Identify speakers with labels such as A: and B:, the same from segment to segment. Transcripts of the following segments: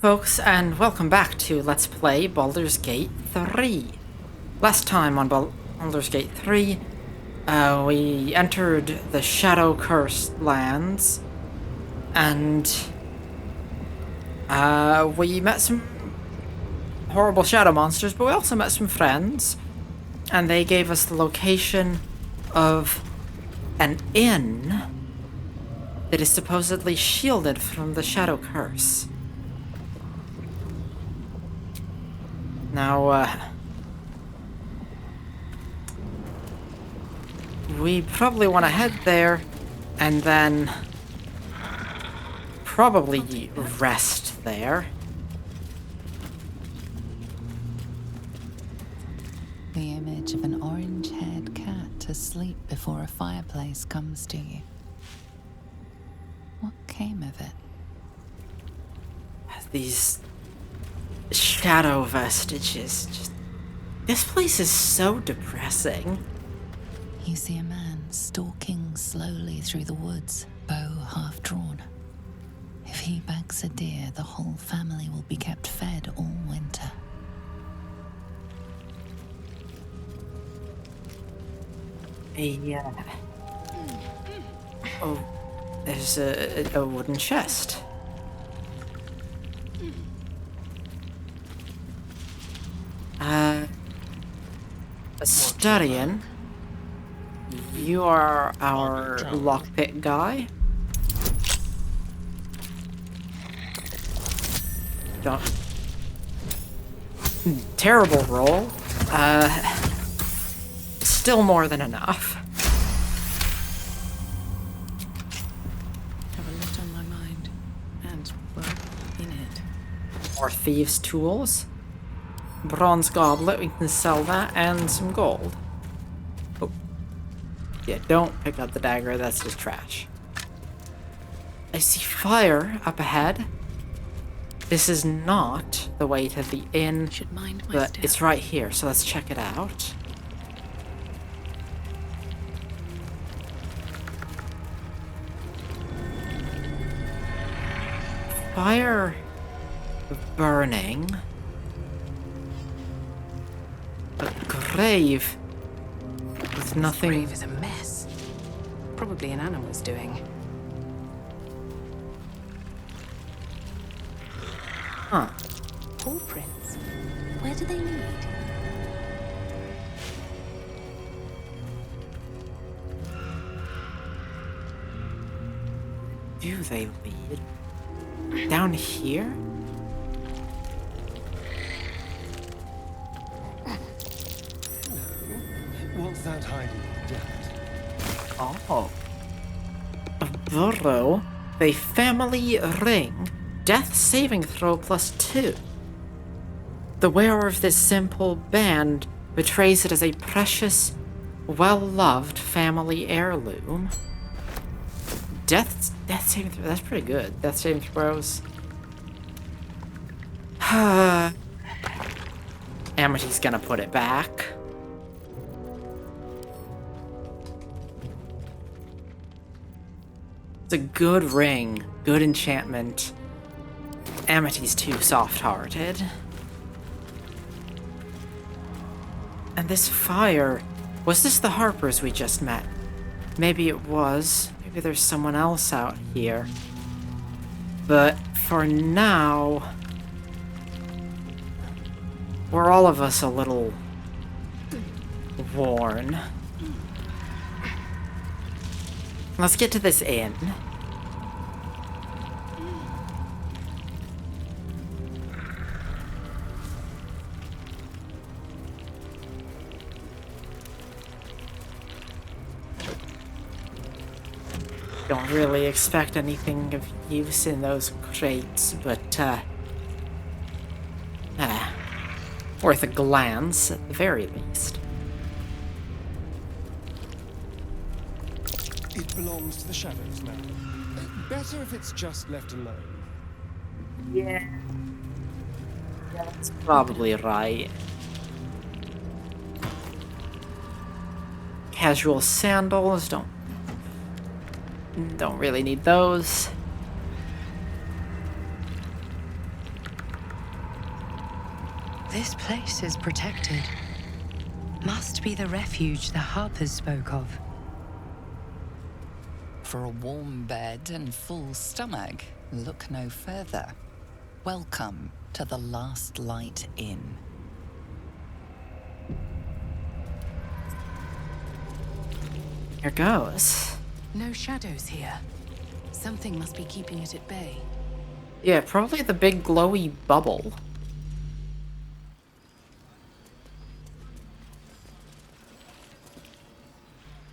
A: folks, and welcome back to Let's Play Baldur's Gate 3. Last time on Baldur's Gate 3, we entered the Shadow-Cursed lands, and we met some horrible shadow monsters, but we also met some friends, and they gave us the location of an inn that is supposedly shielded from the Shadow Curse. Now, we probably want to head there and then probably rest there.
B: The image of an orange-haired cat asleep before a fireplace comes to you. What came of it?
A: These shadow vestiges. This place is so depressing.
B: You see a man stalking slowly through the woods, bow half drawn. If he bags a deer, the whole family will be kept fed all winter.
A: Oh, there's a wooden chest. Astarion, you are our lockpick guy. Don't. Terrible roll. Still more than enough.
B: Have a lot on my mind, and, well, in it.
A: More thieves' tools. Bronze goblet, we can sell that, and some gold. Oh. Yeah, don't pick up the dagger, that's just trash. I see fire up ahead. This is not the way to the inn,
B: Should mind my
A: but
B: step.
A: it's right here, so let's check it out. Fire burning. A grave with nothing.
B: Grave is a mess. Probably an animal's doing.
A: Huh.
B: Paw prints. Where do they lead?
A: Do they lead? Down here?
C: What's that hiding in the desert?
A: Oh. A burrow. A family ring. Death saving throw +2. The wearer of this simple band betrays it as a precious, well-loved family heirloom. Death saving throw. That's pretty good. Death saving throws. Amity's gonna put it back. It's a good ring, good enchantment. Amity's too soft-hearted. And this fire, was this the Harpers we just met? Maybe it was. Maybe there's someone else out here. But for now, we're all of us a little worn. Let's get to this inn. Don't really expect anything of use in those crates, but, worth a glance at the very least.
C: It belongs to the shadows now. Better if it's just left alone.
A: Yeah. That's probably right. Casual sandals, don't really need those.
B: This place is protected. Must be the refuge the Harpers spoke of. For a warm bed and full stomach, look no further. Welcome to the Last Light Inn.
A: Here goes.
B: No shadows here. Something must be keeping it at bay.
A: Yeah, probably the big glowy bubble.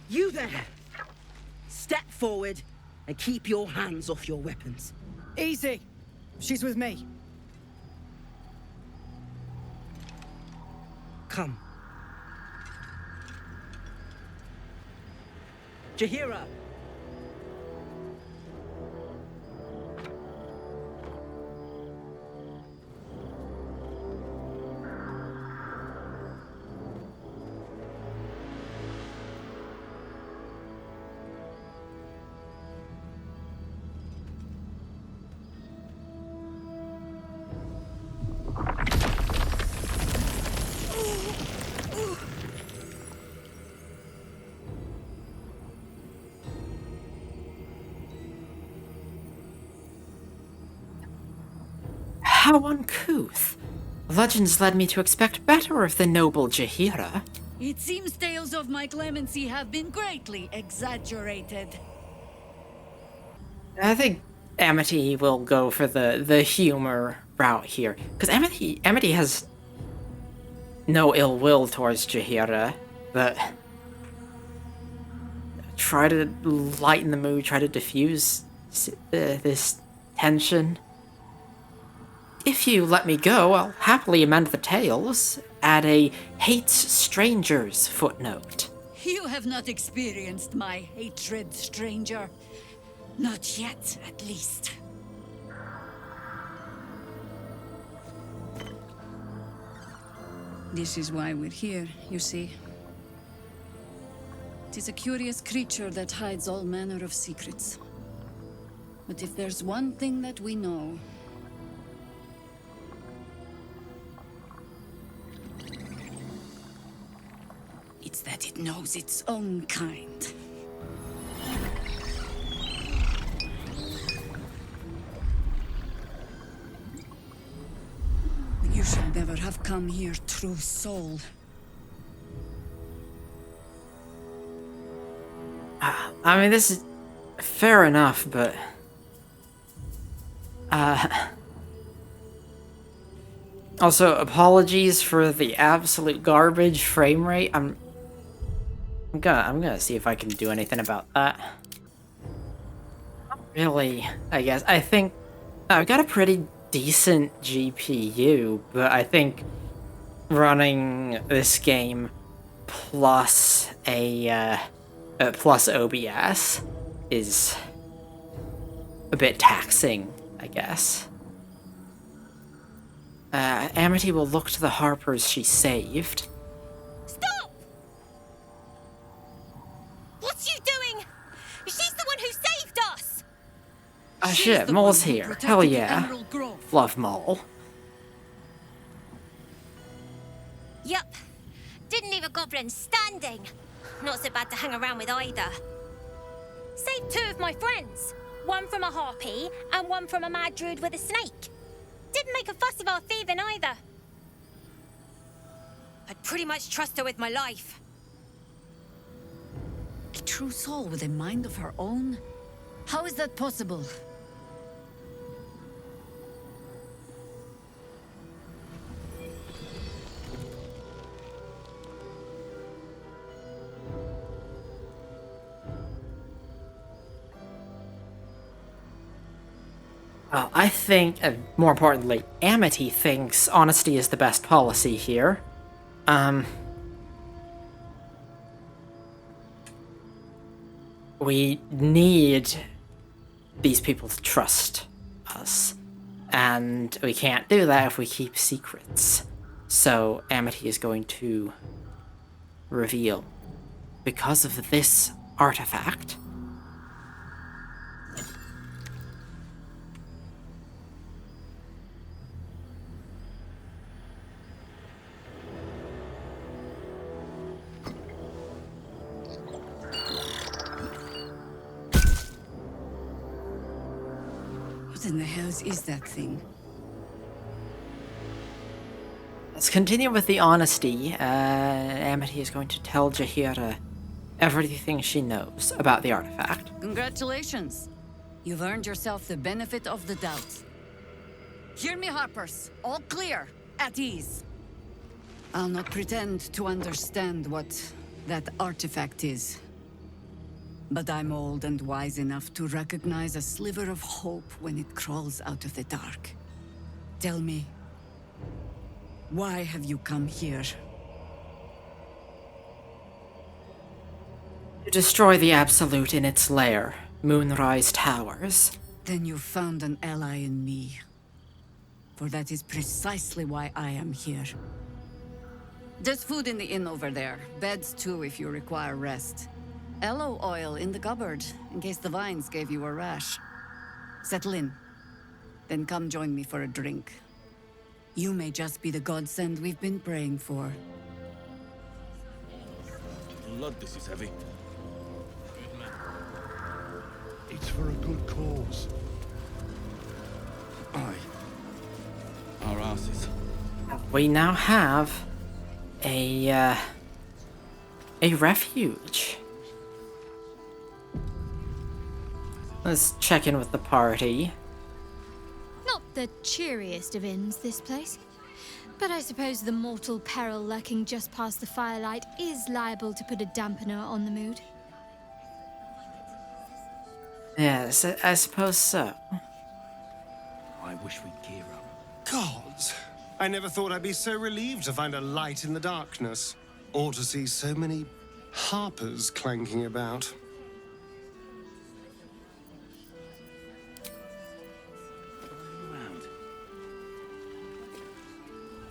D: You there! Step forward and keep your hands off your weapons.
E: Easy. She's with me.
D: Come. Jahira!
A: How uncouth. Legends led me to expect better of the noble Jahira.
F: It seems tales of my clemency have been greatly exaggerated.
A: I think Amity will go for the humor route here. Because Amity has no ill will towards Jahira, but try to lighten the mood, try to diffuse this tension. If you let me go, I'll happily amend the tales. Add a hates strangers footnote.
F: You have not experienced my hatred, stranger. Not yet, at least. This is why we're here, you see. It is a curious creature that hides all manner of secrets. But if there's one thing that we know, it's that it knows its own kind. You should never have come here, true soul.
A: I mean, this is fair enough, but... Also, apologies for the absolute garbage frame rate. I'm gonna see if I can do anything about that. Not really, I guess. I think I've got a pretty decent GPU, but I think running this game plus plus OBS is a bit taxing, I guess. Amity will look to the Harpers she saved.
G: Stop! What's you doing? She's the one who saved us!
A: Oh
F: She's
A: shit,
F: the
A: Mole's
F: one who
A: here.
F: protected
A: Hell
F: the
A: yeah.
F: Emerald Grove.
A: Love Mole.
G: Yup. Didn't leave a goblin standing. Not so bad to hang around with either. Saved two of my friends. One from a harpy and one from a mad druid with a snake. Didn't make a fuss of our thieving either. I'd pretty much trust her with my life.
F: A true soul with a mind of her own? How is that possible?
A: Well, I think, and more importantly, Amity thinks honesty is the best policy here. We need these people to trust us. And we can't do that if we keep secrets. So Amity is going to reveal, because of this artifact,
F: in the hells is that thing?
A: Let's continue with the honesty. Amity is going to tell Jaheira everything she knows about the artifact.
F: Congratulations. You've earned yourself the benefit of the doubt. Hear me, Harpers. All clear. At ease. I'll not pretend to understand what that artifact is. But I'm old and wise enough to recognize a sliver of hope when it crawls out of the dark. Tell me, why have you come here?
A: To destroy the Absolute in its lair, Moonrise Towers.
F: Then you've found an ally in me. For that is precisely why I am here. There's food in the inn over there. Beds too if you require rest. Aloe oil in the cupboard, in case the vines gave you a rash. Settle in. Then come join me for a drink. You may just be the godsend we've been praying for.
H: Blood, this is heavy.
C: It's for a good cause.
H: Aye. Our asses.
A: We now have a refuge. Let's check in with the party.
I: Not the cheeriest of inns, this place. But I suppose the mortal peril lurking just past the firelight is liable to put a dampener on the mood.
A: Yes, I suppose so.
H: I wish we'd gear up.
C: Gods! I never thought I'd be so relieved to find a light in the darkness. Or to see so many harpers clanking about.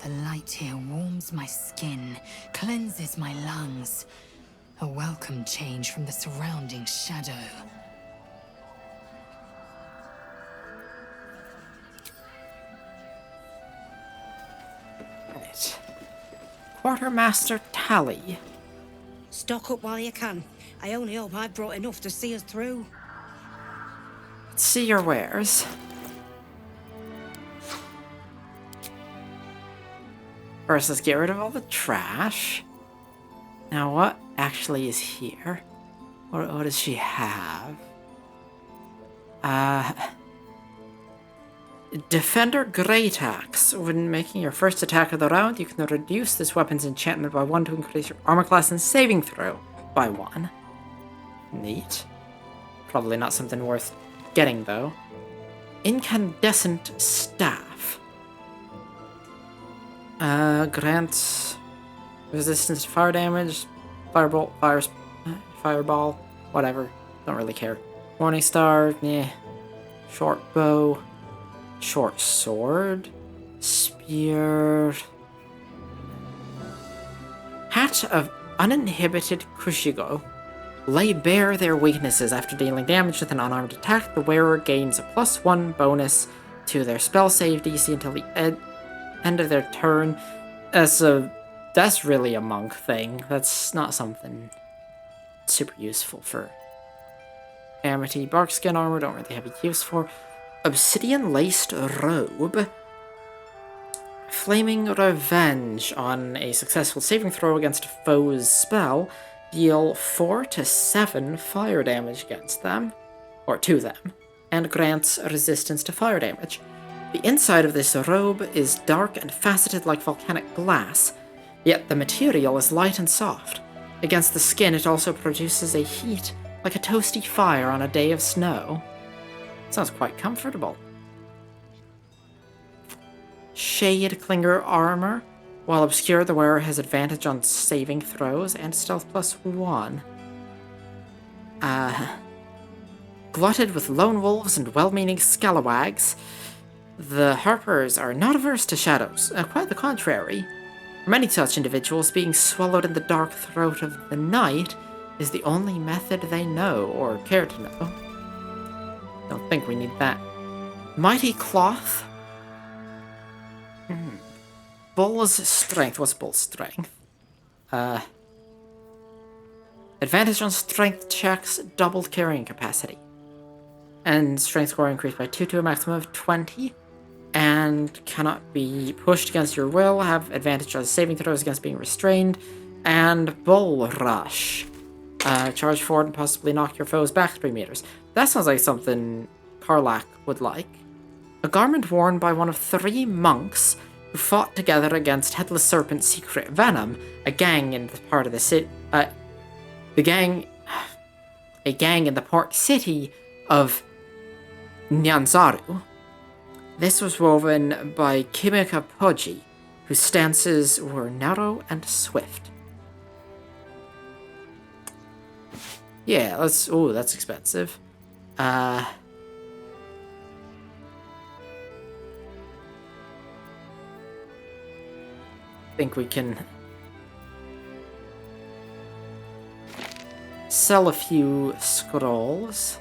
B: The light here warms my skin, cleanses my lungs. A welcome change from the surrounding shadow.
A: Right. Quartermaster Tally.
D: Stock up while you can. I only hope I brought enough to see us through.
A: Let's see your wares. First, let's get rid of all the trash. Now, what actually is here? What does she have? Defender Great Axe. When making your first attack of the round, you can reduce this weapon's enchantment by 1 to increase your armor class and saving throw by 1. Neat. Probably not something worth getting, though. Incandescent Staff. Grants resistance to fire damage, firebolt, fireball, whatever. Don't really care. Morning Star, short bow, short sword, spear. Hat of Uninhibited Kushigo. Lay bare their weaknesses after dealing damage with an unarmed attack. The wearer gains a +1 bonus to their spell save DC until the end of their turn. That's really a monk thing. That's not something super useful for Amity. Barkskin armor, don't really have a use for. Obsidian laced robe. Flaming Revenge. On a successful saving throw against a foe's spell, deal 4 to 7 fire damage against them, or to them, and grants resistance to fire damage. The inside of this robe is dark and faceted like volcanic glass, yet the material is light and soft. Against the skin, it also produces a heat like a toasty fire on a day of snow. Sounds quite comfortable. Shade Clinger armor. While obscure, the wearer has advantage on saving throws and stealth +1. Glutted with lone wolves and well-meaning scalawags, the Harpers are not averse to shadows, quite the contrary. For many such individuals, being swallowed in the dark throat of the night is the only method they know or care to know. Don't think we need that. Mighty Cloth. Bull's Strength. What's Bull's Strength? Advantage on strength checks, doubled carrying capacity. and strength score increased by 2 to a maximum of 20, and cannot be pushed against your will, have advantage on saving throws against being restrained, and Bull Rush. Charge forward and possibly knock your foes back 3 meters. That sounds like something Karlach would like. A garment worn by one of 3 monks who fought together against Headless Serpent's Secret Venom, a gang in the part of the city, a gang in the port city of Nyanzaru. This was woven by Kimika Poji, whose stances were narrow and swift. Yeah, that's expensive. Think we can sell a few scrolls.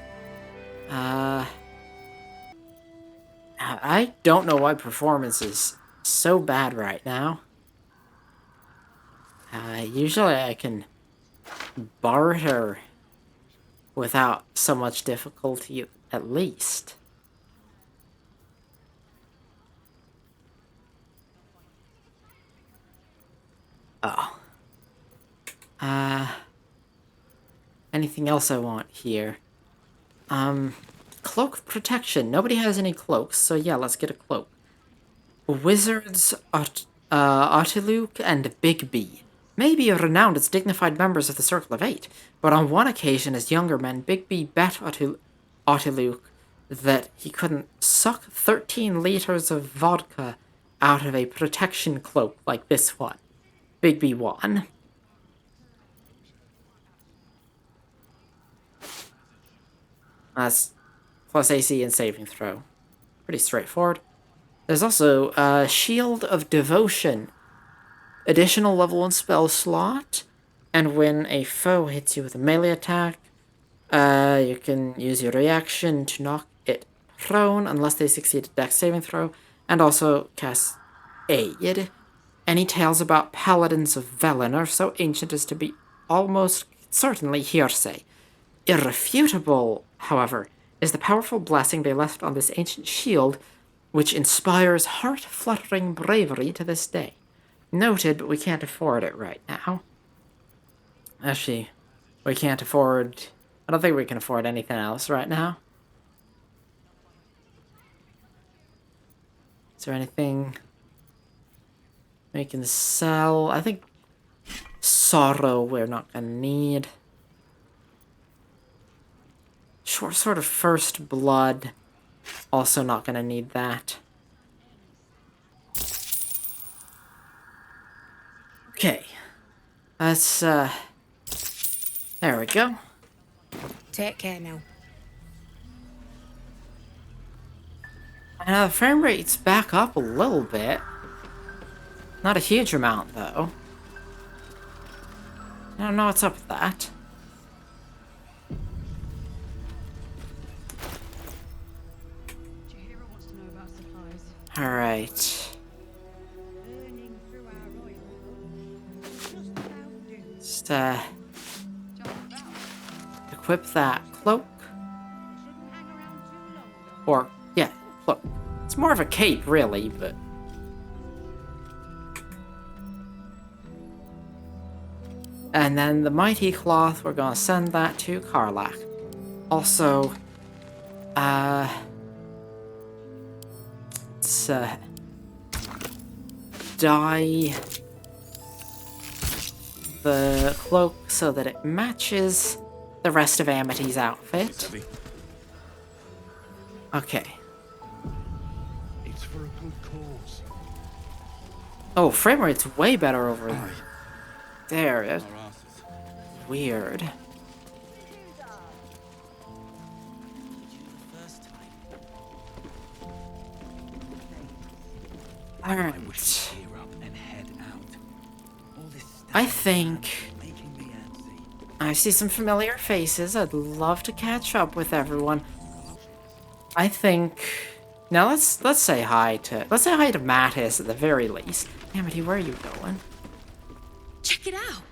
A: I don't know why performance is so bad right now. Usually I can barter without so much difficulty, at least. Oh. Anything else I want here? Cloak of protection. Nobody has any cloaks, so yeah, let's get a cloak. Wizards Otiluk and Bigby may be renowned as dignified members of the Circle of Eight, but on one occasion as younger men, Bigby bet Otiluk that he couldn't suck 13 liters of vodka out of a protection cloak like this one. Bigby won. That's plus AC and saving throw. Pretty straightforward. There's also a Shield of Devotion. Additional level 1 spell slot. And when a foe hits you with a melee attack, you can use your reaction to knock it prone unless they succeed a dex saving throw. And also cast Aid. Any tales about paladins of Velen are so ancient as to be almost certainly hearsay. Irrefutable, however, is the powerful blessing they left on this ancient shield, which inspires heart-fluttering bravery to this day. Noted, but we can't afford it right now. Actually, we can't afford... I don't think we can afford anything else right now. Is there anything we can sell? I think sorrow we're not gonna need. Sort of first blood. Also not gonna need that. Okay. Let's, there we go.
E: Take care now.
A: The frame rate's back up a little bit. Not a huge amount, though. I don't know what's up with that. Alright. Just, equip that cloak. Or, yeah, cloak. It's more of a cape, really, but... And then the Mighty Cloth, we're gonna send that to Karlach. Also, let's, dye the cloak so that it matches the rest of Amity's outfit. Okay.
H: It's for a good cause.
A: Oh, frame rate's way better over there. That's weird. Alright. I think I see some familiar faces. I'd love to catch up with everyone. I think now let's say hi to Mattis at the very least. Amity, where are you going?
J: Check it out.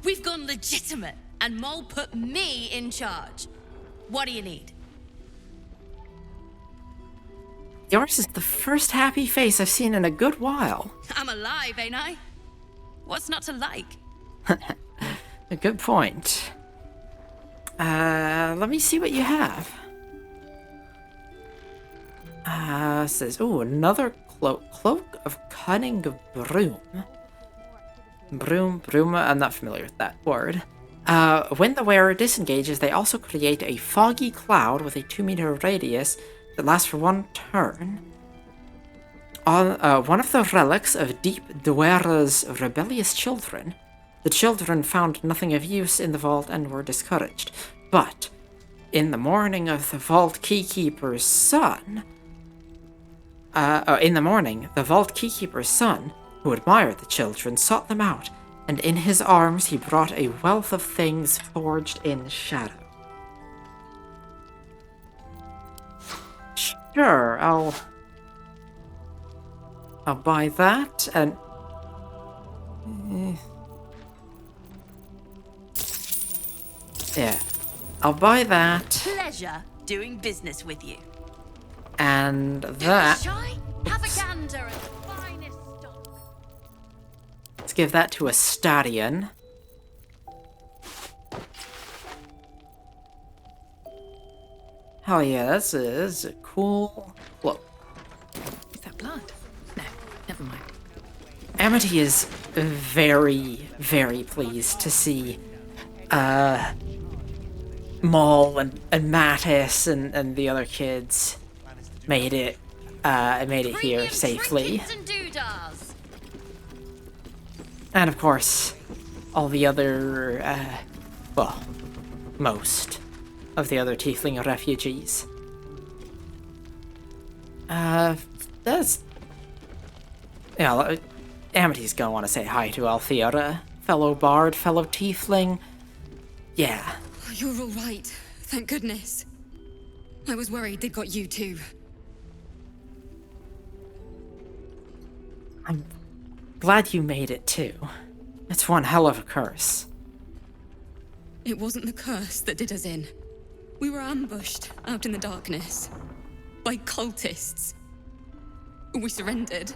J: We've gone legitimate, and Mole put me in charge. What do you need?
A: Yours is the first happy face I've seen in a good while.
J: I'm alive, ain't I? What's not to like?
A: A good point. Let me see what you have. Says, ooh, another cloak. Cloak of Cunning Broom. Broom, I'm not familiar with that word. When the wearer disengages, they also create a foggy cloud with a 2-meter radius that lasts for 1 turn. On one of the relics of Deep Dwera's rebellious children, the children found nothing of use in the vault and were discouraged. But in the morning of the vault keykeeper's son, the vault keeper's son, who admired the children, sought them out, and in his arms he brought a wealth of things forged in shadow. Sure, I'll buy that, and... yeah, I'll buy that.
J: Pleasure doing business with you.
A: And that...
J: Shy? Have a gander at the finest stock.
A: Let's give that to a stallion. Hell yeah, this is a cool cloak.
B: Is that blood? No, never mind.
A: Amity is very, very pleased to see Maul and Mattis and the other kids made it here safely. And of course, all the other, well, most of the other Tiefling refugees. That's... yeah, Amity's gonna want to say hi to Althea, fellow bard, fellow Tiefling. Yeah.
J: You're all right. Thank goodness. I was worried they'd got you too.
A: I'm glad you made it too. It's one hell of a curse.
J: It wasn't the curse that did us in. We were ambushed out in the darkness by cultists. We surrendered,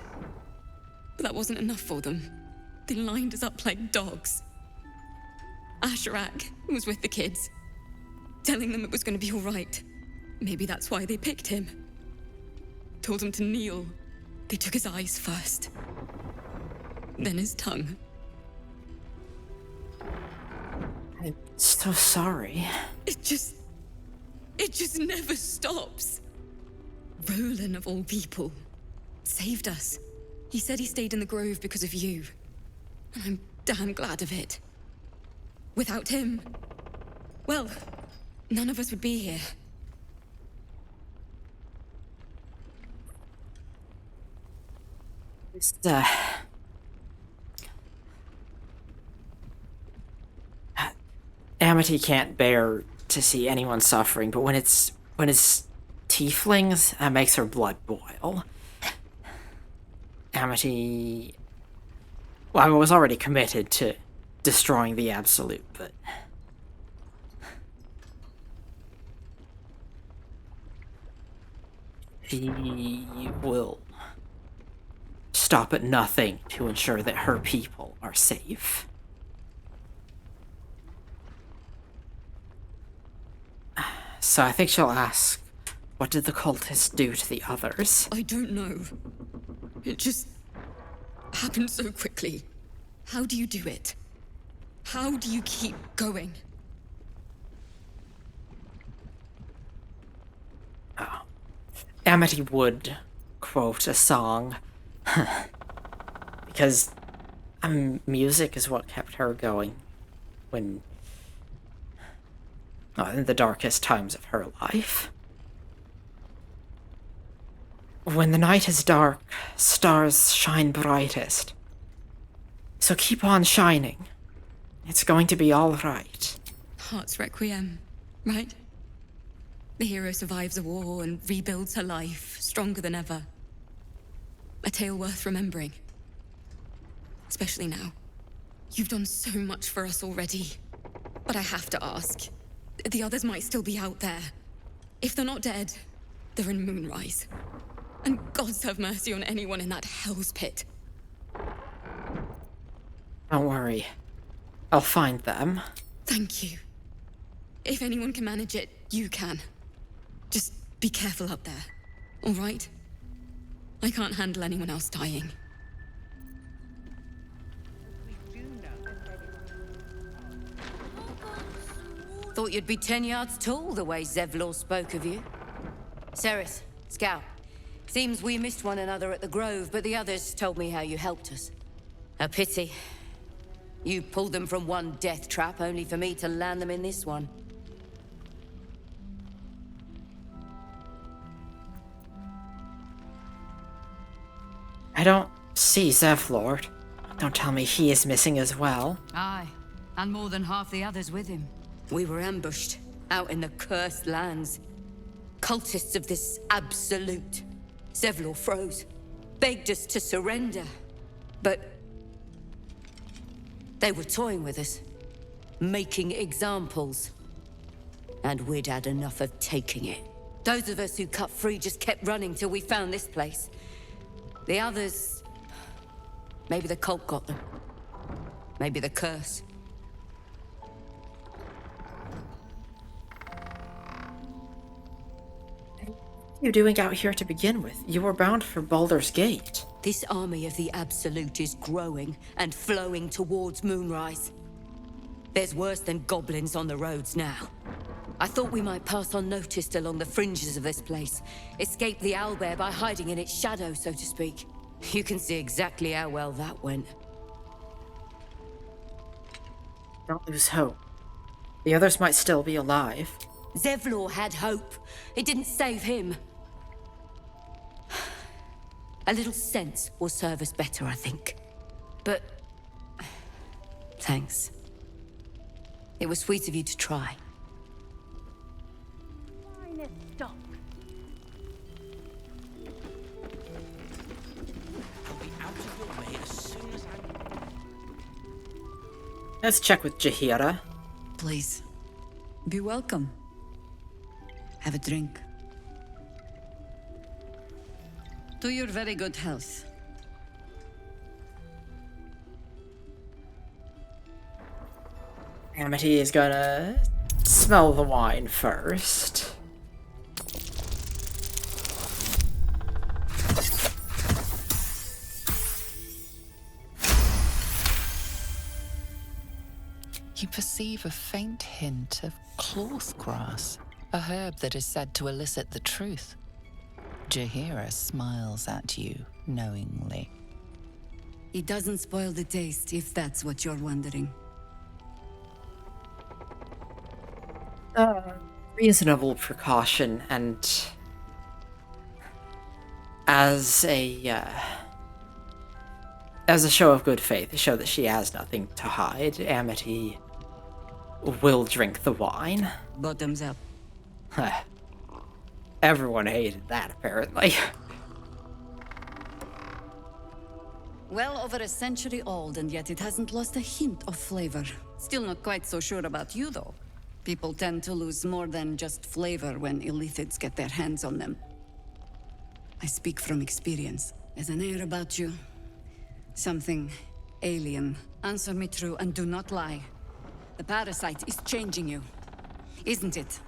J: but that wasn't enough for them. They lined us up like dogs. Asherak was with the kids, telling them it was going to be all right. Maybe that's why they picked him. Told him to kneel. They took his eyes first, then his tongue.
A: I'm so sorry.
J: It just never stops. Roland, of all people, saved us. He said he stayed in the grove because of you. And I'm damn glad of it. Without him, well, none of us would be here.
A: Amity can't bear to see anyone suffering, but when it's Tieflings, that makes her blood boil. Amity... well, I was already committed to destroying the Absolute, but... she will stop at nothing to ensure that her people are safe. So I think she'll ask, what did the cultists do to the others?
J: I don't know. It just happened so quickly. How do you do it? How do you keep going?
A: Oh. Amity would quote a song. Because music is what kept her going when... in the darkest times of her life. When the night is dark, stars shine brightest. So keep on shining. It's going to be all right.
J: Heart's Requiem, right? The hero survives a war and rebuilds her life, stronger than ever. A tale worth remembering. Especially now. You've done so much for us already. But I have to ask. The others might still be out there. If they're not dead, they're in Moonrise. And gods have mercy on anyone in that hell's pit.
A: Don't worry. I'll find them.
J: Thank you. If anyone can manage it, you can. Just be careful up there, all right? I can't handle anyone else dying.
F: Thought you'd be 10 yards tall the way Zevlor spoke of you. Ceres, Scout. Seems we missed one another at the Grove, but the others told me how you helped us. A pity. You pulled them from one death trap, only for me to land them in this one.
A: I don't see Zevlord. Don't tell me he is missing as well.
F: Aye, and more than half the others with him. We were ambushed, out in the cursed lands. Cultists of this absolute. Zevlor froze, begged us to surrender. But they were toying with us, making examples. And we'd had enough of taking it. Those of us who cut free just kept running till we found this place. The others... maybe the cult got them. Maybe the curse.
A: What are you doing out here to begin with? You were bound for Baldur's Gate.
F: This army of the Absolute is growing and flowing towards Moonrise. There's worse than goblins on the roads now. I thought we might pass unnoticed along the fringes of this place. Escape the owlbear by hiding in its shadow, so to speak. You can see exactly how well that went.
A: Don't lose hope. The others might still be alive.
F: Zevlor had hope. It didn't save him. A little sense will serve us better, I think. But... thanks. It was sweet of you to try.
G: Stop.
H: I'll be out of your way as soon as
A: Let's check with Jaheira.
F: Please. Be welcome. Have a drink. To your very good health.
A: Amity is gonna smell the wine first.
B: You perceive a faint hint of cloth grass, a herb that is said to elicit the truth. Jaheira smiles at you knowingly.
F: It doesn't spoil the taste, if that's what you're wondering.
A: Reasonable precaution, and as a show of good faith, to show that she has nothing to hide, Amity will drink the wine.
F: Bottoms up.
A: Everyone hated that, apparently.
F: Well over a century old, and yet it hasn't lost a hint of flavor. Still not quite so sure about you, though. People tend to lose more than just flavor when illithids get their hands on them. I speak from experience. There's an air about you. Something alien. Answer me true and do not lie. The parasite is changing you, isn't it?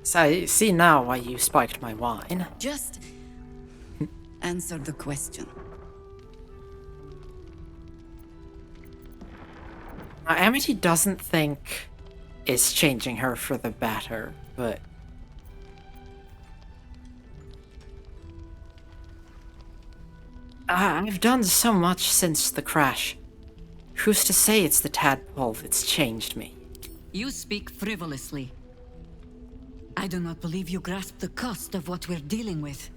A: So I see now why you spiked my wine.
F: Just answer the question.
A: Now, Amity doesn't think it's changing her for the better, but... I've done so much since the crash. Who's to say it's the tadpole that's changed me?
F: You speak frivolously. I do not believe you grasp the cost of what we're dealing with.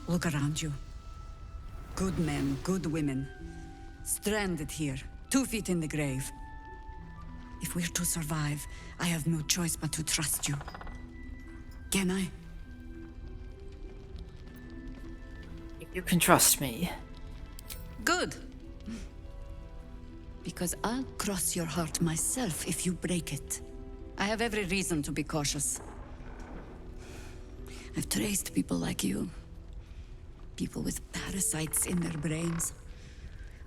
F: Look around you. Good men, good women. Stranded here, 2 feet in the grave. If we're to survive, I have no choice but to trust you. Can I?
A: You can trust me.
F: Good. Because I'll cross your heart myself if you break it. I have every reason to be cautious. I've traced people like you. People with parasites in their brains.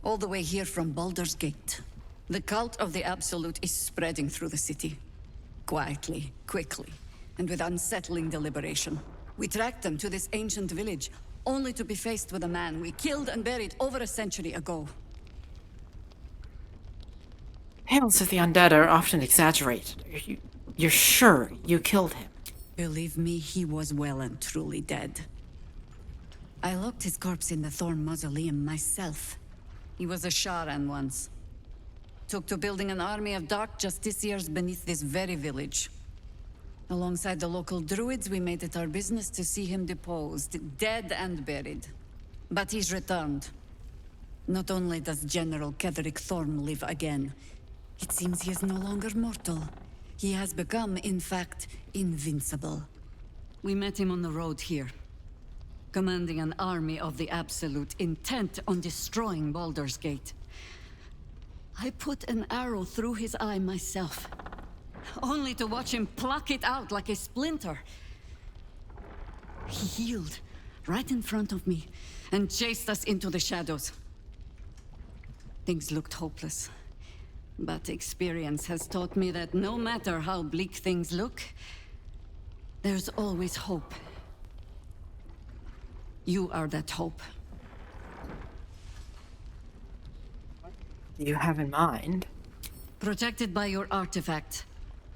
F: All the way here from Baldur's Gate. The cult of the Absolute is spreading through the city. Quietly, quickly, and with unsettling deliberation. We tracked them to this ancient village, only to be faced with a man we killed and buried over a century ago.
A: Tales of the undead are often exaggerated. You're sure you killed him?
F: Believe me, he was well and truly dead. I locked his corpse in the Thorn Mausoleum myself. He was a Sharan once. Took to building an army of dark justiciars beneath this very village. Alongside the local druids, we made it our business to see him deposed, dead and buried. But he's returned. Not only does General Ketheric Thorn live again, it seems he is no longer mortal. He has become, in fact, invincible. We met him on the road here, commanding an army of the Absolute, intent on destroying Baldur's Gate. I put an arrow through his eye myself, only to watch him pluck it out like a splinter. He healed right in front of me and chased us into the shadows. Things looked hopeless, but experience has taught me that no matter how bleak things look, there's always hope. You are that hope.
A: Do you have in mind?
F: Protected by your artifact,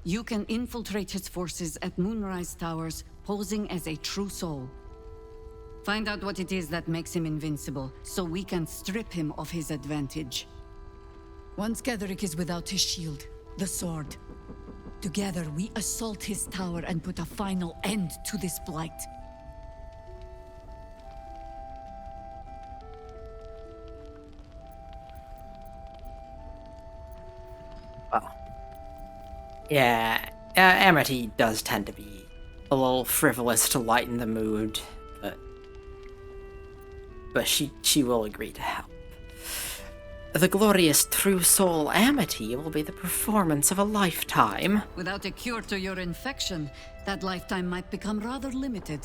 F: you can infiltrate his forces at Moonrise Towers, posing as a true soul. Find out what it is that makes him invincible, so we can strip him of his advantage. Once Ketheric is without his shield, the sword, together we assault his tower and put a final end to this blight.
A: Yeah, Amity does tend to be a little frivolous to lighten the mood, but she will agree to help. The glorious true soul Amity will be the performance of a lifetime.
F: Without a cure to your infection, that lifetime might become rather limited.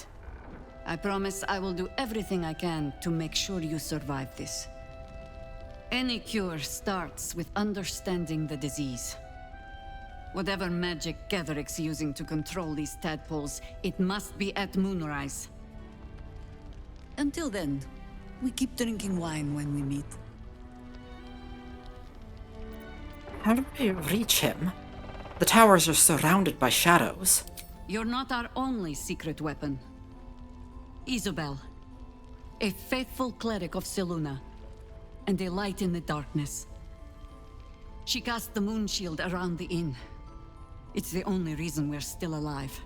F: I promise I will do everything I can to make sure you survive this. Any cure starts with understanding the disease. Whatever magic Ketheric's using to control these tadpoles, it must be at Moonrise. Until then, we keep drinking wine when we meet.
A: How do we reach him? The towers are surrounded by shadows.
F: You're not our only secret weapon. Isobel, a faithful cleric of Selûne, and a light in the darkness. She cast the moon shield around the inn. It's the only reason we're still alive.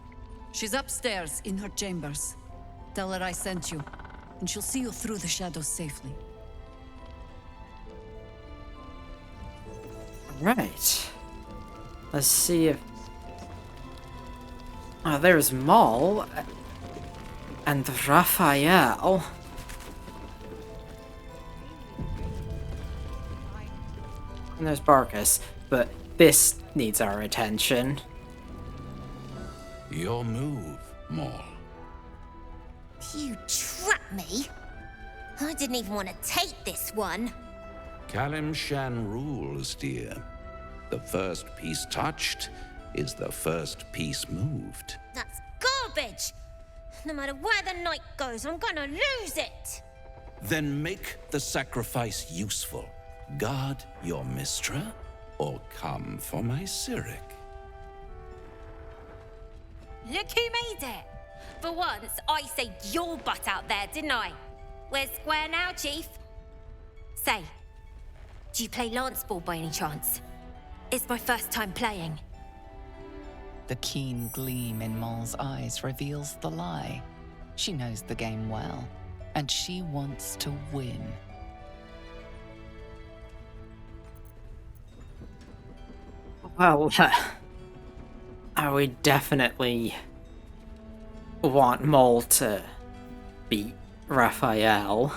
F: She's upstairs in her chambers. Tell her I sent you, and she'll see you through the shadows safely.
A: Right. Let's see if... Oh, there's Maul. And Raphael. And there's Barkus. But this needs our attention.
H: Your move, Maul.
G: You trapped me? I didn't even want to take this one.
H: Kalimshan rules, dear. The first piece touched is the first piece moved.
G: That's garbage! No matter where the night goes, I'm gonna lose it!
H: Then make the sacrifice useful. Guard your Mistra, or come for my Cyric.
G: Look who made it! For once, I saved your butt out there, didn't I? We're square now, Chief. Say, do you play lance ball by any chance? It's my first time playing.
B: The keen gleam in Maul's eyes reveals the lie. She knows the game well, and she wants to win.
A: Well, we definitely want Maul to beat Raphael.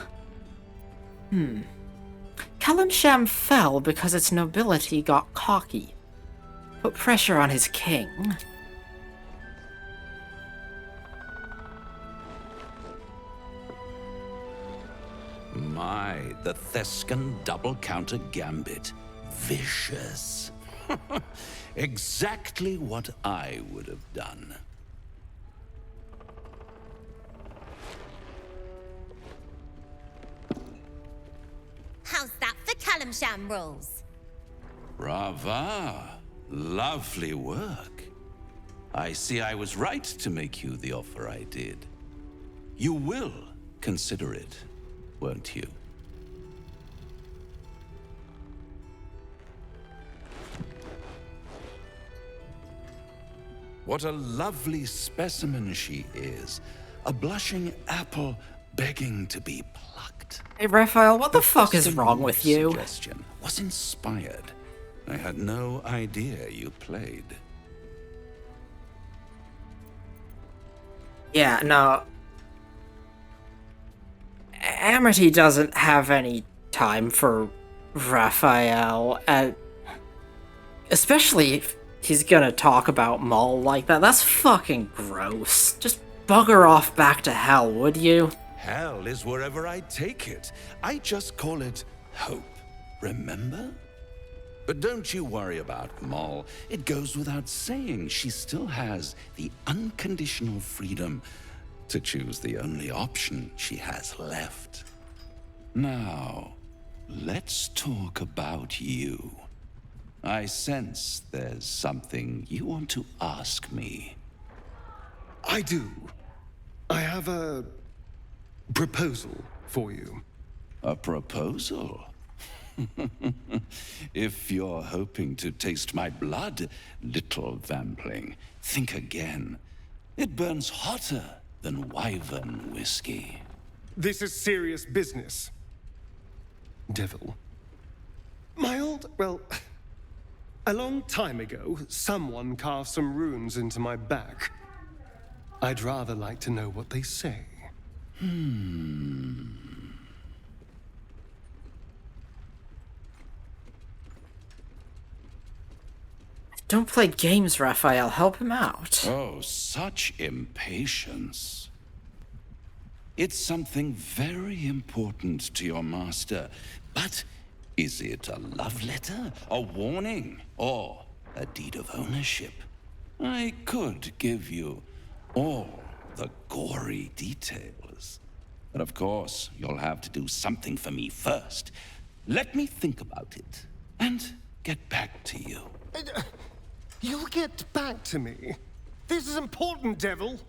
A: Kalimsham fell because its nobility got cocky. Put pressure on his king.
H: My, the Thescan double counter gambit. Vicious. Exactly what I would have done.
G: How's that for Kalimsham rules?
H: Brava. Lovely work. I see I was right to make you the offer I did. You will consider it, won't you? What a lovely specimen she is. A blushing apple begging to be plucked.
A: Hey, Raphael, what the fuck is wrong with you?
H: Suggestion was inspired. I had no idea you played.
A: Yeah, no. Amity doesn't have any time for Raphael, especially if he's gonna talk about Maul like that. That's fucking gross. Just bugger off back to hell, would you?
H: Hell is wherever I take it. I just call it hope, remember? But don't you worry about Maul. It goes without saying she still has the unconditional freedom to choose the only option she has left. Now, let's talk about you. I sense there's something you want to ask me.
C: I do. I have a proposal for you.
H: A proposal? If you're hoping to taste my blood, little vampling, think again. It burns hotter than wyvern whiskey.
C: This is serious business. Devil. Well, a long time ago, someone carved some runes into my back. I'd rather like to know what they say.
A: Don't play games, Raphael. Help him out.
H: Oh, such impatience. It's something very important to your master. But is it a love letter, a warning, or a deed of ownership? I could give you all the gory details. But of course, you'll have to do something for me first. Let me think about it and get back to you.
C: You'll get back to me. This is important, Devil.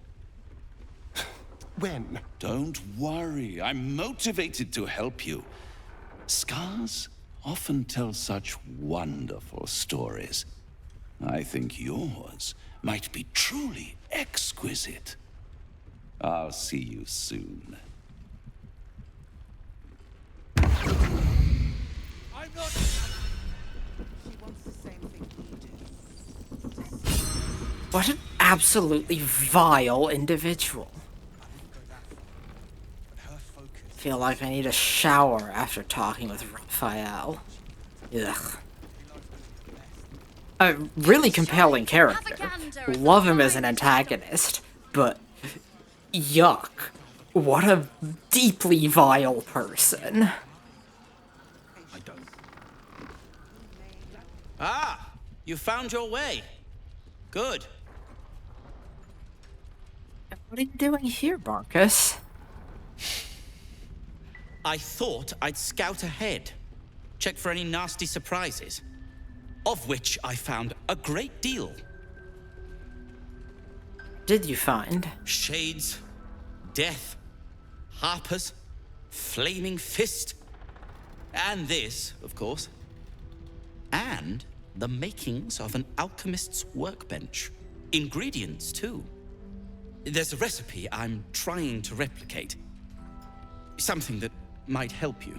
C: When?
H: Don't worry, I'm motivated to help you. Scars often tell such wonderful stories. I think yours might be truly exquisite. I'll see you soon.
K: I'm not... She wants the same thing you do.
A: What an absolutely vile individual. I feel like I need a shower after talking with Raphael. Ugh. A really compelling character. Love him as an antagonist, but yuck. What a deeply vile person.
K: I don't. Ah, you found your way. Good.
A: What are you doing here, Marcus?
K: I thought I'd scout ahead, check for any nasty surprises, of which I found a great deal.
A: Did you find?
K: Shades, death, harpers, flaming fist, and this, of course, and the makings of an alchemist's workbench. Ingredients, too. There's a recipe I'm trying to replicate. Something that might help you.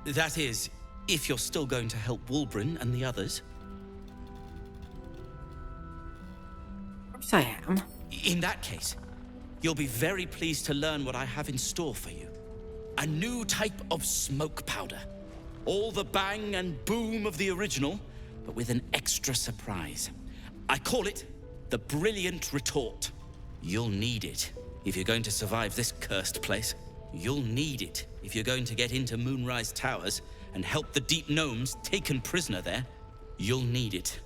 K: That is, if you're still going to help Wulbren and the others.
A: Of course I am.
K: In that case, you'll be very pleased to learn what I have in store for you. A new type of smoke powder. All the bang and boom of the original, but with an extra surprise. I call it the Brilliant Retort. You'll need it if you're going to survive this cursed place. You'll need it if you're going to get into Moonrise Towers and help the Deep Gnomes taken prisoner there. You'll need it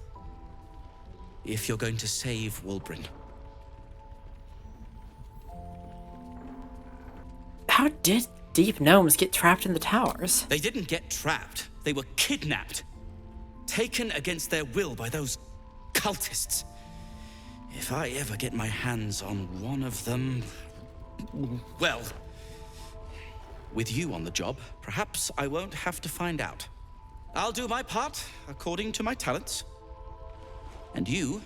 K: if you're going to save Wulbren.
A: How did Deep Gnomes get trapped in the towers?
K: They didn't get trapped. They were kidnapped. Taken against their will by those cultists. If I ever get my hands on one of them... well... with you on the job, perhaps I won't have to find out. I'll do my part according to my talents. And you,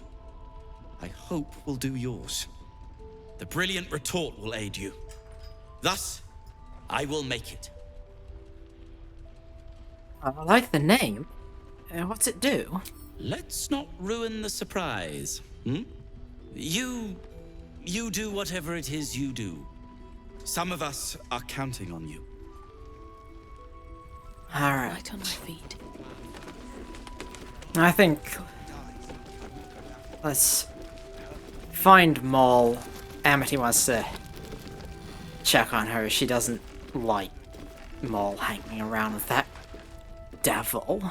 K: I hope, will do yours. The Brilliant Retort will aid you. Thus, I will make it.
A: I like the name. What's it do?
K: Let's not ruin the surprise, You do whatever it is you do. Some of us are counting on you.
A: Alright.
B: Right on my feet.
A: I think... let's find Maul. Amity wants to check on her. She doesn't like Maul hanging around with that devil.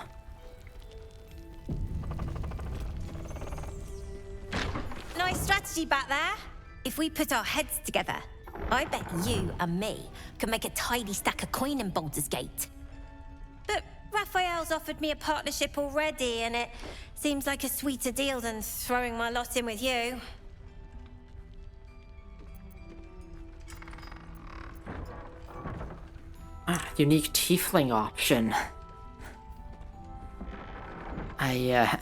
G: Nice strategy back there. If we put our heads together, I bet you and me can make a tidy stack of coin in Baldur's Gate. But Raphael's offered me a partnership already, and it seems like a sweeter deal than throwing my lot in with you.
A: Unique Tiefling option. I'm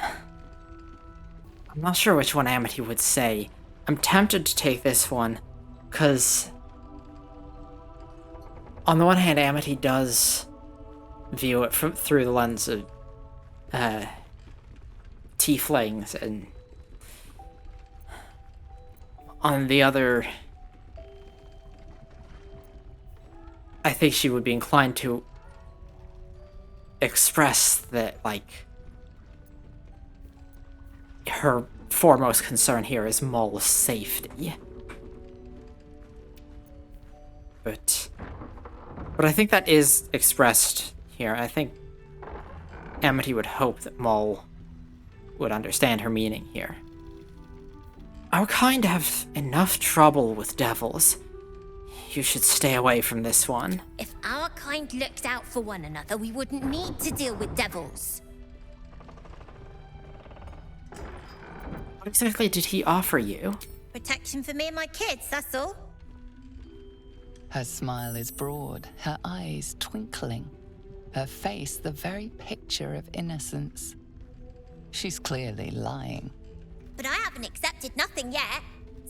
A: not sure which one Amity would say. I'm tempted to take this one, because on the one hand, Amity does view it through the lens of tieflings, and on the other, I think she would be inclined to express that, like, her foremost concern here is Maul's safety. But I think that is expressed here. I think Amity would hope that Maul would understand her meaning here. Our kind have enough trouble with devils. You should stay away from this one.
G: If our kind looked out for one another, we wouldn't need to deal with devils.
A: What exactly did he offer you?
G: Protection for me and my kids, that's all.
B: Her smile is broad, her eyes twinkling, her face the very picture of innocence. She's clearly lying.
G: But I haven't accepted nothing yet.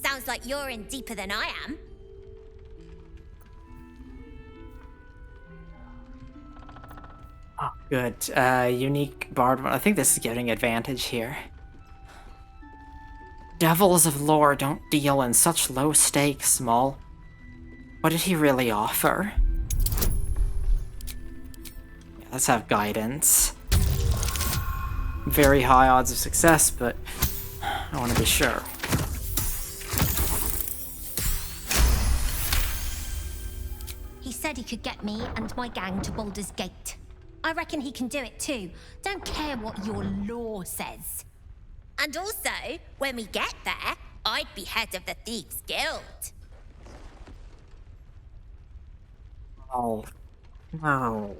G: Sounds like you're in deeper than I am.
A: Oh, good. Unique bard. I think this is getting advantage here. Devils of lore don't deal in such low stakes, Maul. What did he really offer? Yeah, let's have guidance. Very high odds of success, but I want to be sure.
G: He said he could get me and my gang to Baldur's Gate. I reckon he can do it too. Don't care what your law says. And also, when we get there, I'd be head of the Thieves' Guild.
A: Oh, no.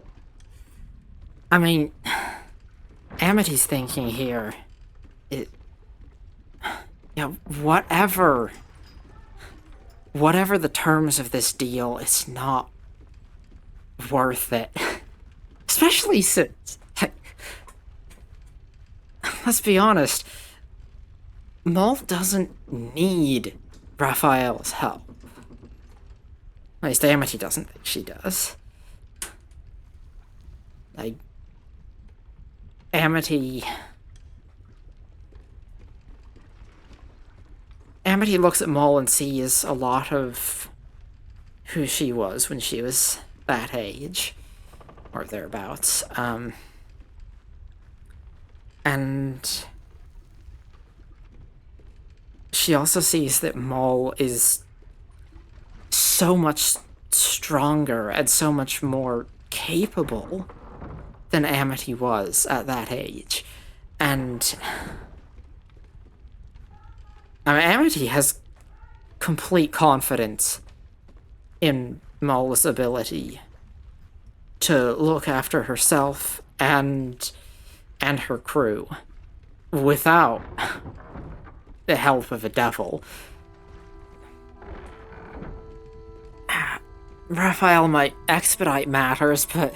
A: I mean, Amity's thinking here, whatever the terms of this deal, it's not worth it. Especially since, let's be honest, Maul doesn't need Raphael's help. At least Amity doesn't think she does. Like, Amity looks at Maul and sees a lot of who she was when she was that age. or thereabouts. And she also sees that Maul is so much stronger and so much more capable than Amity was at that age. And I mean, Amity has complete confidence in Maul's ability to look after herself and her crew without the help of a devil. Raphael might expedite matters, but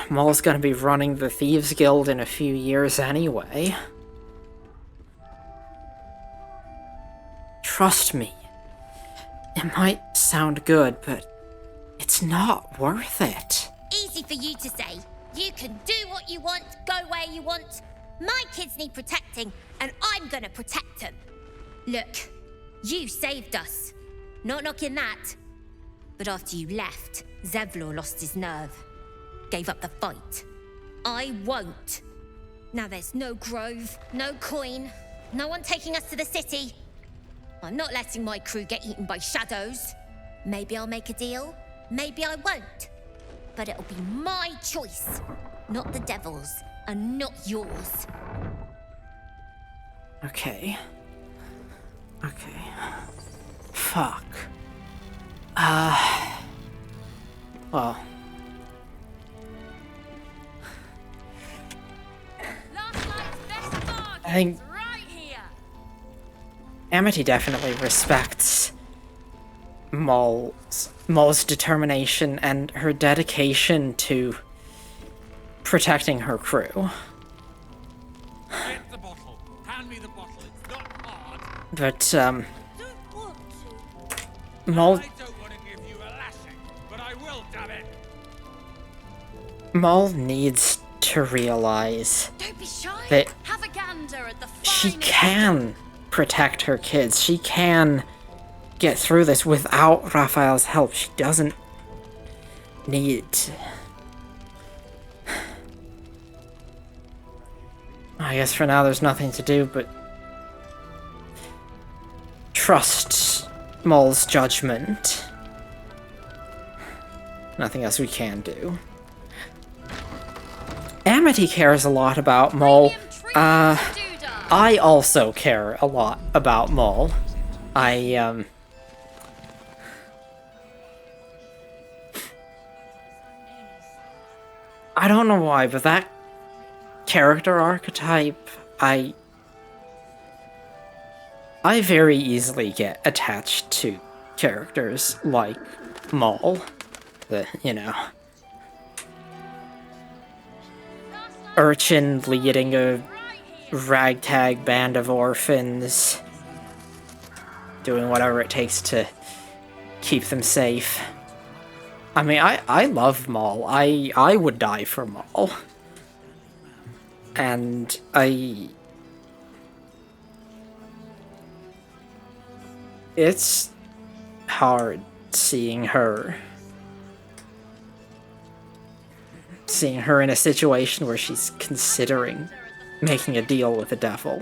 A: Maul's gonna be running the Thieves Guild in a few years anyway. Trust me. It might sound good, but it's not worth it.
G: Easy for you to say. You can do what you want, go where you want. My kids need protecting, and I'm gonna protect them. Look, you saved us. Not knocking that. But after you left, Zevlor lost his nerve. Gave up the fight. I won't. Now there's no grove, no coin, no one taking us to the city. I'm not letting my crew get eaten by shadows. Maybe I'll make a deal, maybe I won't. But it'll be my choice, not the devil's, and not yours.
A: Okay. Fuck. Well. I think Amity definitely respects Maul's determination and her dedication to protecting her crew.
L: Get the bottle. Hand me the bottle. It's not hard.
A: But Maul
L: I don't want to give you a lashing, but I will, damn it.
A: Maul needs to realize
F: Don't be shy.
A: that
F: Have a gander at the
A: she can protect her kids. She can get through this without Raphael's help. She doesn't need... I guess for now there's nothing to do but trust Maul's judgment. Nothing else we can do. Amity cares a lot about Maul. I also care a lot about Maul. I don't know why, but that character archetype, I very easily get attached to characters like Maul. You know, urchin leading a ragtag band of orphans, doing whatever it takes to keep them safe. I mean, I love Maul. I would die for Maul. And it's hard seeing her in a situation where she's considering making a deal with the devil.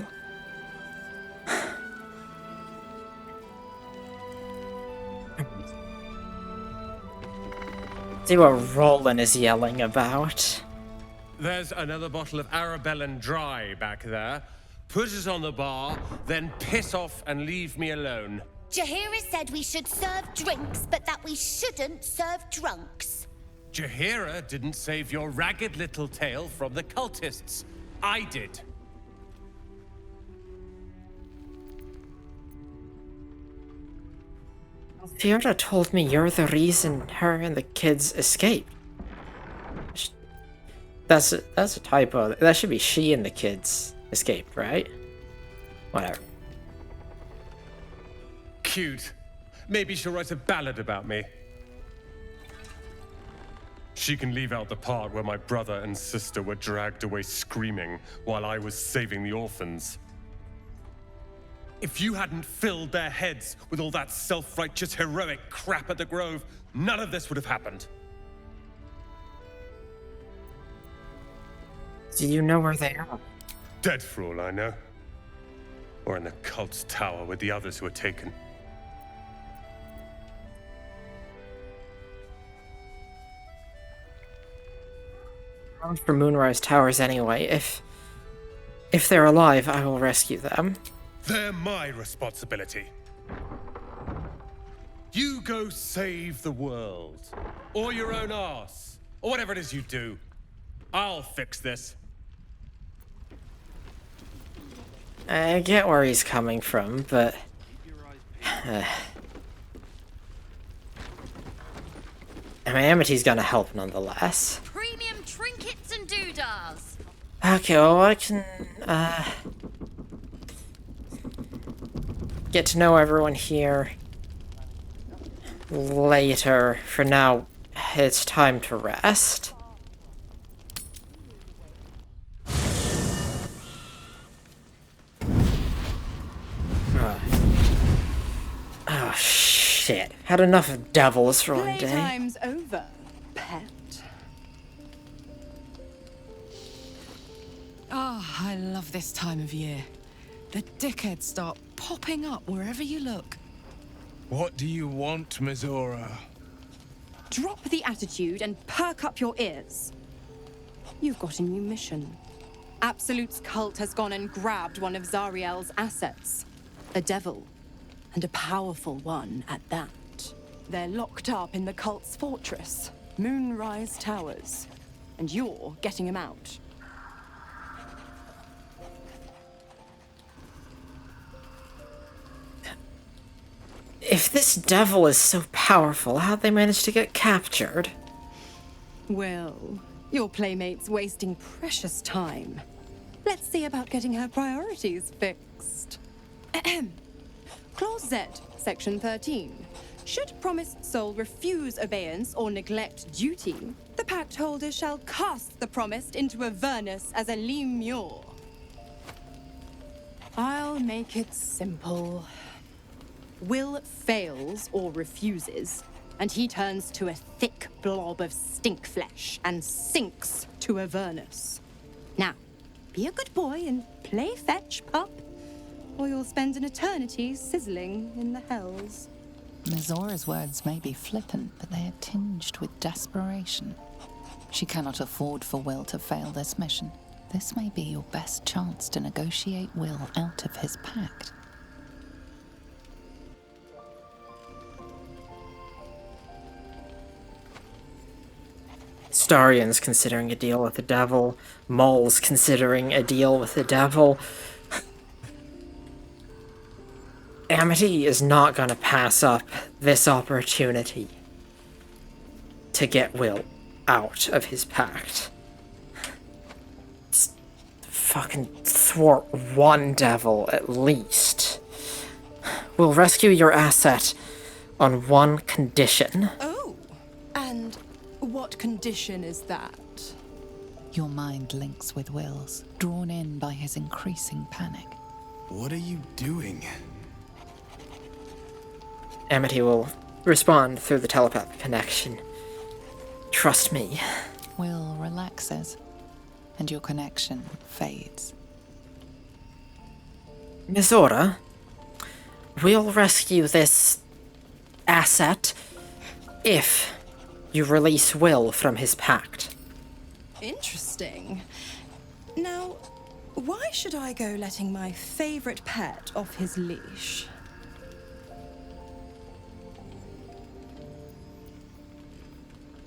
A: See what Roland is yelling about.
L: There's another bottle of Arabellan Dry back there. Put it on the bar, then piss off and leave me alone.
G: Jaheira said we should serve drinks, but that we shouldn't serve drunks.
L: Jaheira didn't save your ragged little tail from the cultists. I did.
A: Fiona told me you're the reason her and the kids escaped. That's a typo. That should be she and the kids escaped, right? Whatever.
L: Cute. Maybe she'll write a ballad about me. She can leave out the part where my brother and sister were dragged away screaming while I was saving the orphans. If you hadn't filled their heads with all that self-righteous heroic crap at the Grove, none of this would have happened.
A: Do you know where they are?
L: Dead for all I know. Or in the cult's tower with the others who were taken.
A: Bound for Moonrise Towers anyway. If they're alive, I will rescue them.
L: They're my responsibility. You go save the world. Or your own arse. Or whatever it is you do. I'll fix this.
A: I get where he's coming from, but... I mean, Amity's gonna help nonetheless.
F: Premium trinkets and doodahs.
A: Okay, well, I can, get to know everyone here later. For now, it's time to rest. Oh, shit. Had enough of devils for one day.
M: Playtime's over, pet.
N: Ah, I love this time of year. The dickheads start popping up wherever you look.
O: What do you want, Mizora?
M: Drop the attitude and perk up your ears. You've got a new mission. Absolute's cult has gone and grabbed one of Zariel's assets. A devil. And a powerful one at that. They're locked up in the cult's fortress, Moonrise Towers. And you're getting him out.
A: If this devil is so powerful, how'd they manage to get captured?
M: Well, your playmate's wasting precious time. Let's see about getting her priorities fixed. Clause Z, Section 13. Should promised soul refuse obeyance or neglect duty, the pact holder shall cast the promised into Avernus as a lemure. I'll make it simple. Will fails or refuses, and he turns to a thick blob of stink flesh and sinks to Avernus. Now, be a good boy and play fetch, pup, or you'll spend an eternity sizzling in the hells.
B: Mizora's words may be flippant, but they are tinged with desperation. She cannot afford for Will to fail this mission. This may be your best chance to negotiate Will out of his pact.
A: Starian's considering a deal with the devil. Mull's considering a deal with the devil. Amity is not gonna pass up this opportunity to get Will out of his pact. Fucking thwart one devil at least. We'll rescue your asset on one condition.
M: Oh, and what condition is that?
B: Your mind links with Will's, drawn in by his increasing panic.
O: What are you doing?
A: Amity will respond through the telepathic connection. Trust me.
B: Will relaxes, and your connection fades.
A: Mizora, we'll rescue this asset if you release Will from his pact.
M: Interesting. Now, why should I go letting my favorite pet off his leash?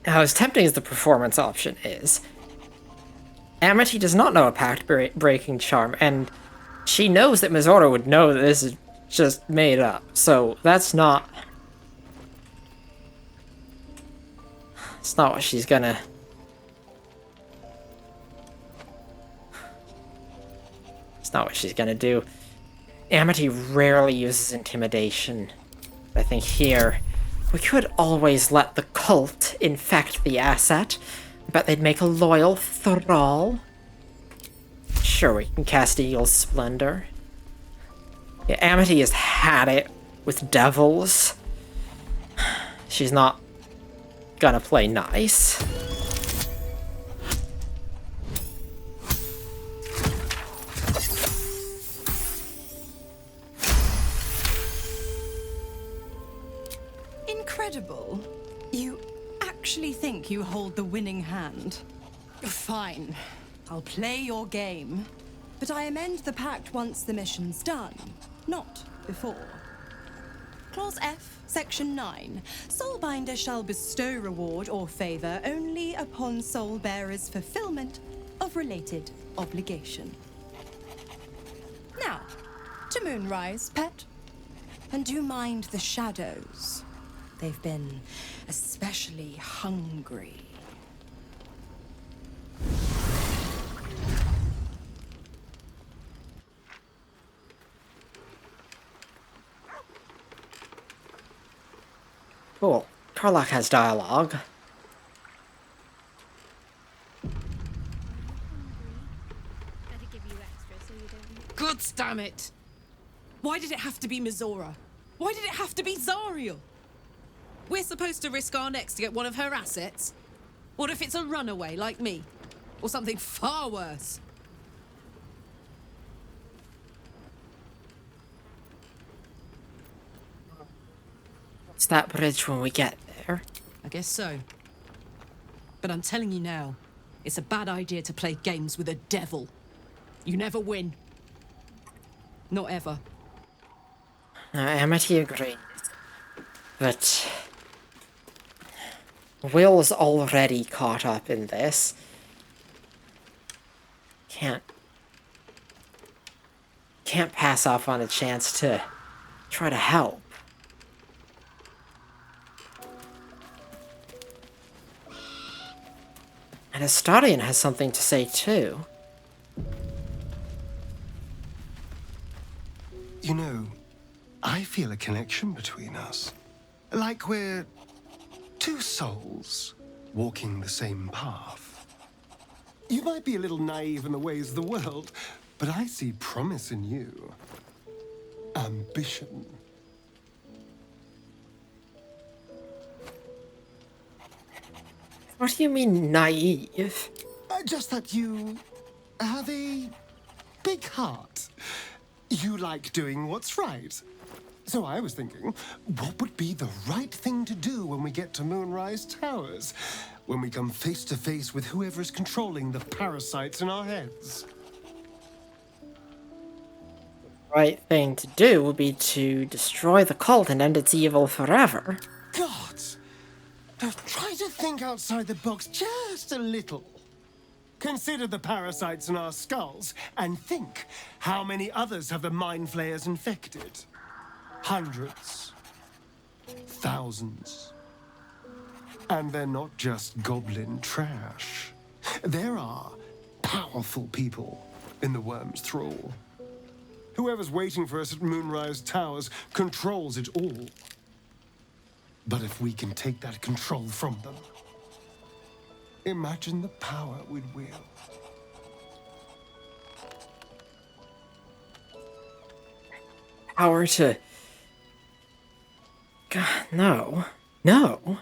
A: Now, as tempting as the performance option is, Amity does not know a pact-breaking charm, and she knows that Mizora would know that this is just made up, so that's not... It's not what she's gonna... It's not what she's gonna do. Amity rarely uses intimidation. I think here, we could always let the cult infect the asset. Bet they'd make a loyal thrall. Sure, we can cast Eagle's Splendor. Yeah, Amity has had it with devils. She's not gonna play nice.
M: unbelievable. You actually think you hold the winning hand? Fine. I'll play your game. But I amend the pact once the mission's done, not before. Clause F, Section 9. Soulbinder shall bestow reward or favor only upon soul bearer's fulfillment of related obligation. Now, to Moonrise, pet. And do mind the shadows. They've been especially hungry.
A: Cool. Karlach has dialogue.
N: God damn it! Why did it have to be Mizora? Why did it have to be Zariel? We're supposed to risk our necks to get one of her assets? What if it's a runaway like me? Or something far worse?
A: It's that bridge when we get there.
N: I guess so. But I'm telling you now, it's a bad idea to play games with a devil. You never win. Not ever.
A: Amity agrees. But Will's already caught up in this. Can't pass off on a chance to try to help. And Astarion has something to say too.
C: You know, I feel a connection between us. Like we're two souls walking the same path. You might be a little naive in the ways of the world, but I see promise in you. Ambition.
A: What do you mean, naive?
C: Just that you have a big heart. You like doing what's right. So I was thinking, what would be the right thing to do when we get to Moonrise Towers? When we come face to face with whoever's controlling the parasites in our heads?
A: Right thing to do would be to destroy the cult and end its evil forever.
C: God! Try to think outside the box just a little. Consider the parasites in our skulls and think how many others have the mind flayers infected. Hundreds. Thousands. And they're not just goblin trash. There are powerful people in the worm's thrall. Whoever's waiting for us at Moonrise Towers controls it all. But if we can take that control from them, imagine the power we'd wield.
A: Power to... God, no. No.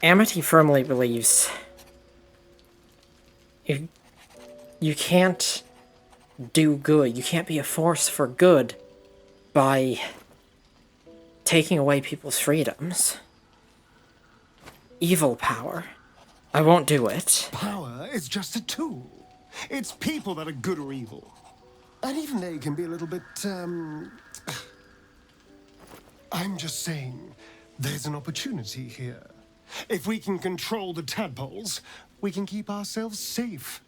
A: Amity firmly believes you can't do good. You can't be a force for good by taking away people's freedoms. Evil power. I won't do it.
C: Power is just a tool. It's people that are good or evil. And even they can be a little bit, I'm just saying, there's an opportunity here. If we can control the tadpoles, we can keep ourselves safe.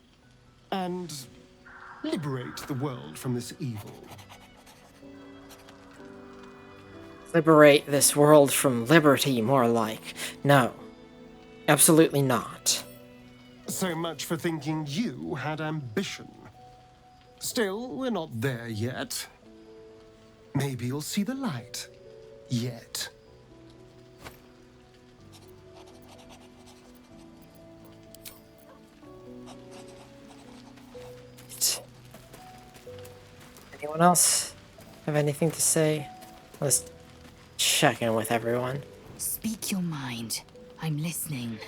C: And liberate the world from this evil.
A: Liberate this world from liberty, more like. No. Absolutely not.
C: So much for thinking you had ambition. Still, we're not there yet. Maybe you'll see the light. Yet.
A: Anyone else have anything to say? Let's check in with everyone.
B: Speak your mind. I'm listening.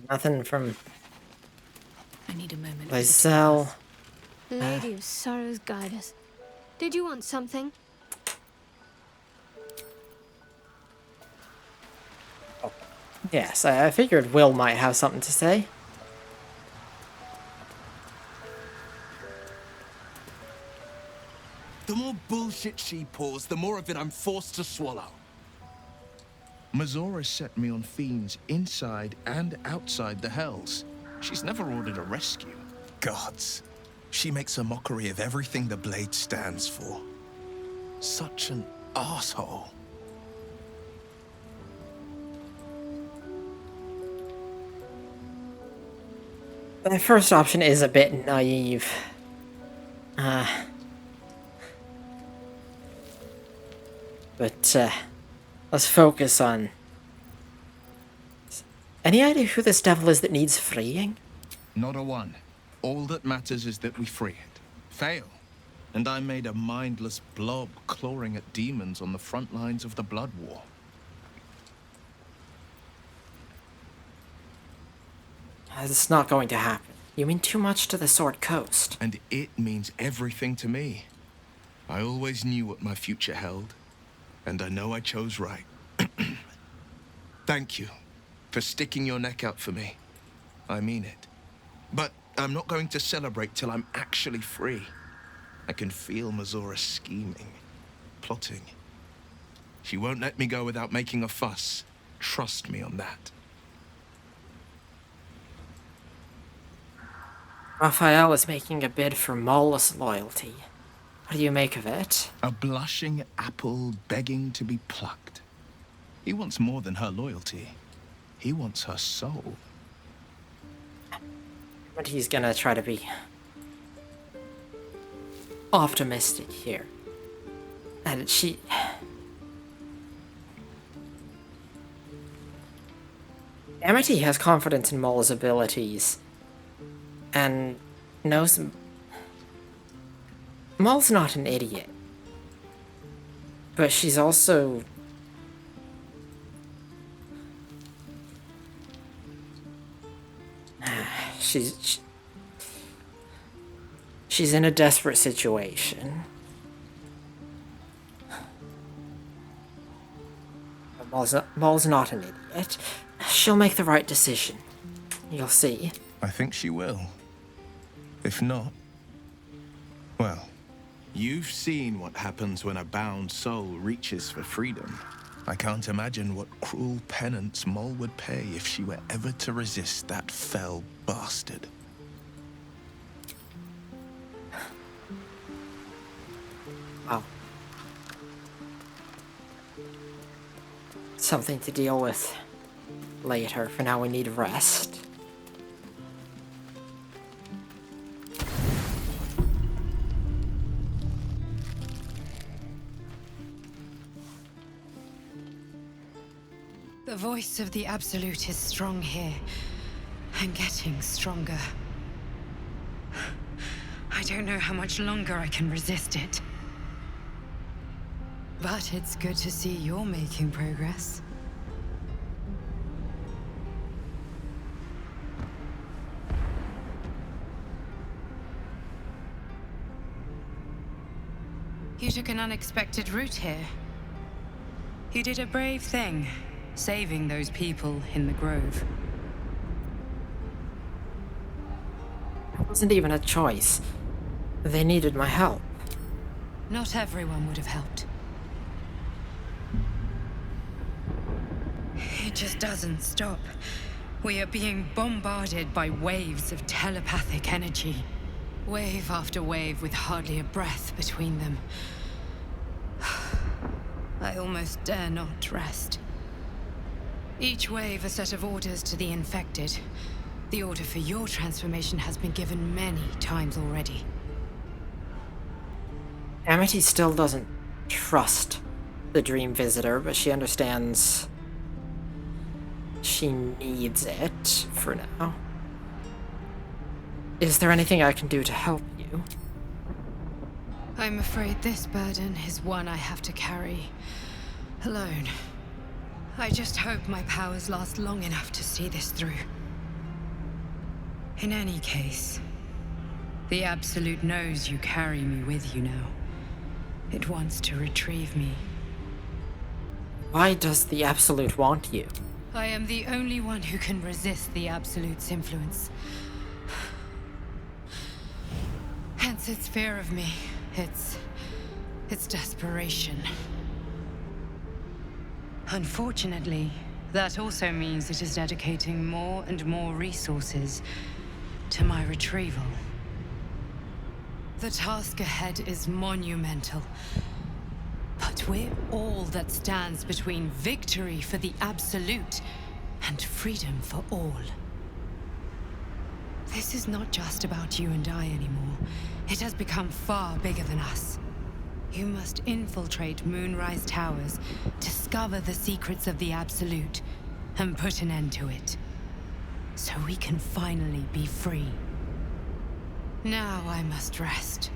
A: Nothing from
E: I need a moment.
A: Lysel.
I: Lady of Sorrows, guide us. Did you want something?
A: Yes, I figured Will might have something to say.
O: The more bullshit she pours, the more of it I'm forced to swallow. Mizora set me on fiends inside and outside the Hells. She's never ordered a rescue. Gods. She makes a mockery of everything the Blade stands for. Such an asshole.
A: The first option is a bit naive. But let's focus on... Any idea who this devil is that needs freeing?
O: Not a one. All that matters is that we free it. Fail, and I'm made a mindless blob clawing at demons on the front lines of the Blood War.
A: It's not going to happen. You mean too much to the Sword Coast.
O: And it means everything to me. I always knew what my future held, and I know I chose right. Thank you for sticking your neck out for me. I mean it. But I'm not going to celebrate till I'm actually free. I can feel Mizora scheming, plotting. She won't let me go without making a fuss. Trust me on that.
A: Raphael is making a bid for Maul's loyalty. What do you make of it?
O: A blushing apple begging to be plucked. He wants more than her loyalty. He wants her soul.
A: But he's gonna try to be optimistic here. And she... Amity has confidence in Maul's abilities. And knows... Maul's not an idiot. But she's also... She's in a desperate situation. Maul's not an idiot. She'll make the right decision. You'll see.
O: I think she will. If not... Well, you've seen what happens when a bound soul reaches for freedom. I can't imagine what cruel penance Mol would pay if she were ever to resist that fell bastard.
A: Wow. Something to deal with later. For now, we need rest.
E: The voice of the Absolute is strong here, and getting stronger. I don't know how much longer I can resist it. But it's good to see you're making progress. You took an unexpected route here. You did a brave thing. Saving those people in the grove.
A: It wasn't even a choice. They needed my help.
E: Not everyone would have helped. It just doesn't stop. We are being bombarded by waves of telepathic energy. Wave after wave with hardly a breath between them. I almost dare not rest. Each wave a set of orders to the infected. The order for your transformation has been given many times already.
A: Amity still doesn't trust the Dream Visitor, but she understands she needs it for now. Is there anything I can do to help you?
E: I'm afraid this burden is one I have to carry alone. I just hope my powers last long enough to see this through. In any case, the Absolute knows you carry me with you now. It wants to retrieve me.
A: Why does the Absolute want you?
E: I am the only one who can resist the Absolute's influence. Hence its fear of me. Its desperation. Unfortunately, that also means it is dedicating more and more resources to my retrieval. The task ahead is monumental. But we're all that stands between victory for the Absolute and freedom for all. This is not just about you and I anymore. It has become far bigger than us. You must infiltrate Moonrise Towers, discover the secrets of the Absolute, and put an end to it. So we can finally be free. Now I must rest.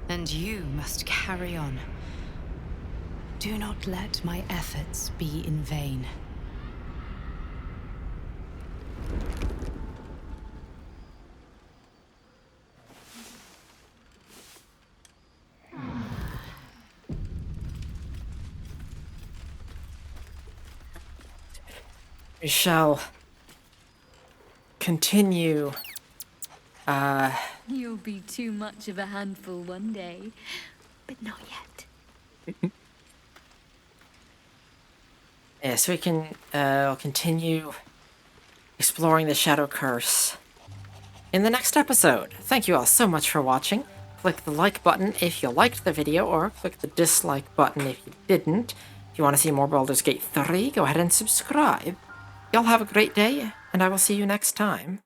E: And you must carry on. Do not let my efforts be in vain.
A: We shall continue.
P: You'll be too much of a handful one day, but not yet.
A: Yes, we can we'll continue exploring the Shadow Curse in the next episode. Thank you all so much for watching. Click the like button if you liked the video, or click the dislike button if you didn't. If you want to see more Baldur's Gate 3, go ahead and subscribe. Y'all have a great day, and I will see you next time.